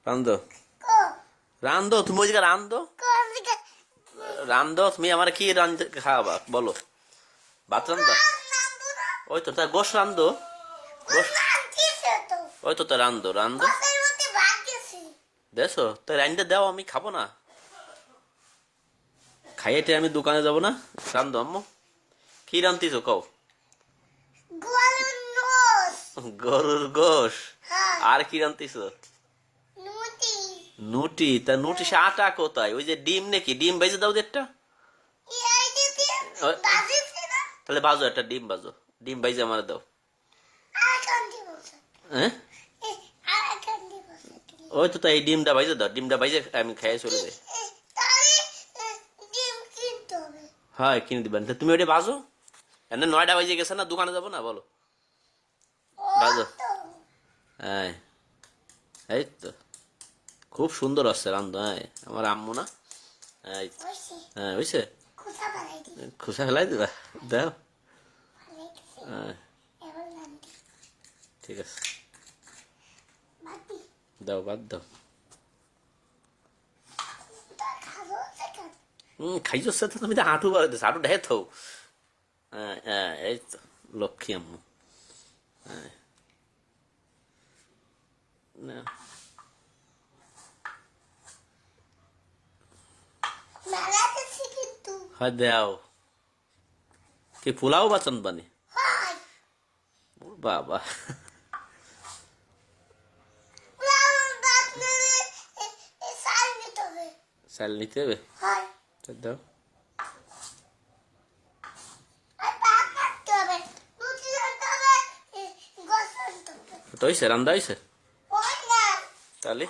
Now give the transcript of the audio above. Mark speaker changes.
Speaker 1: রান্ধো রান্ধো তুমি ওই জায়গায় রান্ধো রান্ধো তুমি আমার কি রান্ধতে খাওয়াবা বলো ভাত রান্ধো ওই তো তার গোশ রান্ধো গোশ ওই তো তা রান্ধো রান্ধো দেখো তাই রান্ধতে দাও আমি খাবো না খাইয়েটে আমি দোকানে যাবো না রান্ধো আম্মু কি রান্ধিছো কও গরুর গোশ আর কি রান্ধিছো নুটি তা নুটি সে আটা কোথায় ওই যে ডিম নাকি ডিম ভেজে দাও একটা তাহলে বাজো একটা ডিম বাজো ডিম ভেজে আমার দাও হ্যাঁ ওই তো তাই ডিমটা ভাইজে দাও ডিমটা ভাইজে আমি খাইয়ে চলে যাই হ্যাঁ কিনে দিবেন তুমি ওইটা বাজো এনে 9টা বাজে গেছে না দোকানে যাবো না বলো বাজো হ্যাঁ এই তো খুব সুন্দর আসছে রান্ধো হ্যাঁ আমার আম্মু না হ্যাঁ বুঝছে খোসা ফেলাই দিবা দাও হ্যাঁ ঠিক আছে দাও বাদ দাও খাইছো তো তুমি তো হাঁটু বাড়ে দিস হাঁটু ঢেকে থাও হ্যাঁ হ্যাঁ এই তো লক্ষ্মী আম্মু হ্যাঁ না হয় দাও কি পোলাও বাচন বানি বাবা চাল নিতে হবে দাও তো হয়েছে রান্দা হয়েছে তাহলে